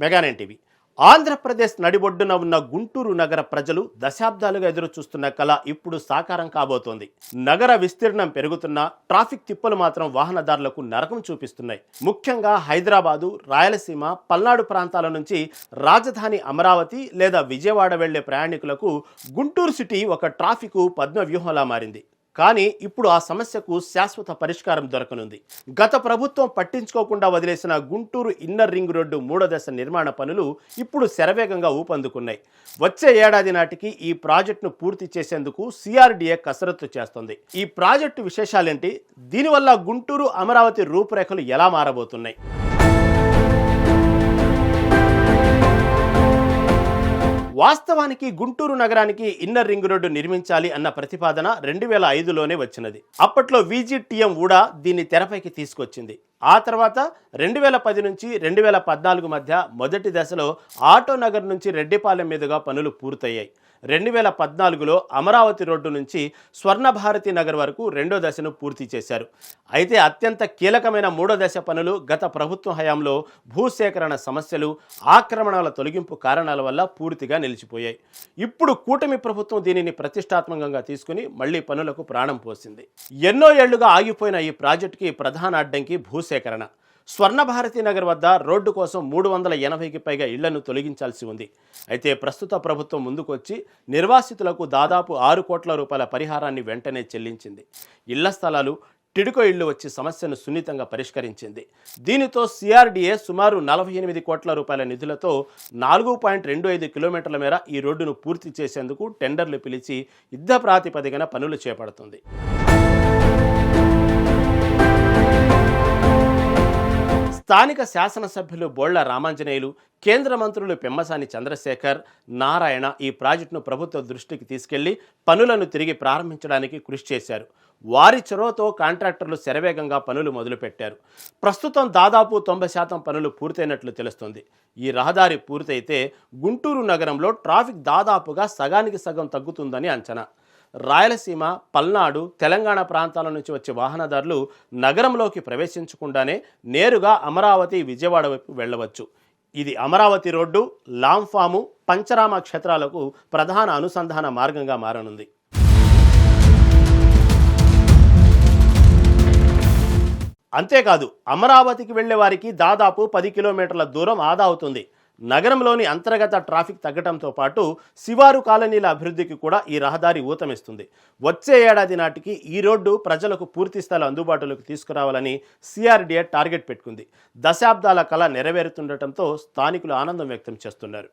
Mega Nine TV. Andhra Pradesh నడిబొడ్డున ఉన్న గుంటూరు నగర ప్రజలు దశాబ్దాలుగా ఎదురు చూస్తున్న కళ ఇప్పుడు సాకారం కాబోతోంది. నగర విస్తీర్ణం పెరుగుతున్నా ట్రాఫిక్ తిప్పలు మాత్రం వాహనదారులకు నరకం చూపిస్తున్నాయి. ముఖ్యంగా హైదరాబాదు, రాయలసీమ, పల్నాడు ప్రాంతాల నుంచి రాజధాని అమరావతి లేదా విజయవాడ వెళ్లే ప్రయాణికులకు గుంటూరు సిటీ ఒక ట్రాఫిక్ పద్మవ్యూహంలా మారింది. కానీ ఇప్పుడు ఆ సమస్యకు శాశ్వత పరిష్కారం దొరకనుంది. గత ప్రభుత్వం పట్టించుకోకుండా వదిలేసిన గుంటూరు ఇన్నర్ రింగ్ రోడ్డు 3వ దశ నిర్మాణ పనులు ఇప్పుడు శరవేగంగా ఊపందుకున్నాయి. వచ్చే ఏడాది నాటికి ఈ ప్రాజెక్టును పూర్తి చేసేందుకు సిఆర్డీఏ కసరత్తు చేస్తోంది. ఈ ప్రాజెక్టు విశేషాలేంటి? దీనివల్ల గుంటూరు అమరావతి రూపురేఖలు ఎలా మారబోతున్నాయి? వాస్తవానికి గుంటూరు నగరానికి ఇన్నర్ రింగ్ రోడ్డు నిర్మించాలి అన్న ప్రతిపాదన 2005లోనే వచ్చినది. అప్పట్లో VGTM ఊడా దీన్ని తెరపైకి తీసుకొచ్చింది. ఆ తర్వాత 2010 నుంచి 2014 మధ్య మొదటి దశలో ఆటోనగర్ నుంచి రెడ్డిపాలెం మీదుగా పనులు పూర్తయ్యాయి. 2014లో అమరావతి రోడ్డు నుంచి స్వర్ణభారతి నగర్ వరకు 2వ దశను పూర్తి చేశారు. అయితే అత్యంత కీలకమైన 3వ దశ పనులు గత ప్రభుత్వం హయాంలో భూసేకరణ సమస్యలు, ఆక్రమణల తొలగింపు కారణాల వల్ల పూర్తిగా నిలిచిపోయాయి. ఇప్పుడు కూటమి ప్రభుత్వం దీనిని ప్రతిష్టాత్మకంగా తీసుకుని మళ్లీ పనులకు ప్రాణం పోసింది. ఎన్నో ఏళ్లుగా ఆగిపోయిన ఈ ప్రాజెక్టుకి ప్రధాన అడ్డంకి భూసేకరణ. స్వర్ణభారతి నగర్ వద్ద రోడ్డు కోసం 380కి పైగా ఇళ్లను తొలగించాల్సి ఉంది. అయితే ప్రస్తుత ప్రభుత్వం ముందుకొచ్చి నిర్వాసితులకు దాదాపు 6 కోట్ల రూపాయల పరిహారాన్ని వెంటనే చెల్లించింది. ఇళ్ల స్థలాలు, టిడ్కో ఇళ్లు వచ్చి సమస్యను సున్నితంగా పరిష్కరించింది. దీనితో సిఆర్డీఏ సుమారు 48 కోట్ల రూపాయల నిధులతో 4.25 కిలోమీటర్ల మేర ఈ రోడ్డును పూర్తి చేసేందుకు టెండర్లు పిలిచి యుద్ధ ప్రాతిపదికన పనులు చేపడుతుంది. స్థానిక శాసనసభ్యులు బోళ్ల రామాంజనేయులు, కేంద్ర మంత్రులు పెమ్మసాని చంద్రశేఖర్, నారాయణ ఈ ప్రాజెక్టును ప్రభుత్వ దృష్టికి తీసుకెళ్లి పనులను తిరిగి ప్రారంభించడానికి కృషి చేశారు. వారి చొరవతో కాంట్రాక్టర్లు శరవేగంగా పనులు మొదలుపెట్టారు. ప్రస్తుతం దాదాపు 90% పనులు పూర్తయినట్లు తెలుస్తోంది. ఈ రహదారి పూర్తయితే గుంటూరు నగరంలో ట్రాఫిక్ దాదాపుగా సగానికి సగం తగ్గుతుందని అంచనా. రాయలసీమ, పల్నాడు, తెలంగాణ ప్రాంతాల నుంచి వచ్చే వాహనదారులు నగరంలోకి ప్రవేశించకుండానే నేరుగా అమరావతి, విజయవాడ వైపు వెళ్లవచ్చు. ఇది అమరావతి రోడ్డు, లాంఫాము, పంచరామ క్షేత్రాలకు ప్రధాన అనుసంధాన మార్గంగా మారనుంది. అంతేకాదు, అమరావతికి వెళ్లే వారికి దాదాపు 10 కిలోమీటర్ల దూరం ఆదా అవుతుంది. నగరంలోని అంతర్గత ట్రాఫిక్ తగ్గడంతో పాటు శివారు కాలనీల అభివృద్ధికి కూడా ఈ రహదారి ఊతమిస్తుంది. వచ్చే ఏడాది నాటికి ఈ రోడ్డు ప్రజలకు పూర్తి స్థాయి అందుబాటులోకి తీసుకురావాలని సిఆర్డీఏ టార్గెట్ పెట్టుకుంది. దశాబ్దాల కళ నెరవేరుతుండటంతో స్థానికులు ఆనందం వ్యక్తం చేస్తున్నారు.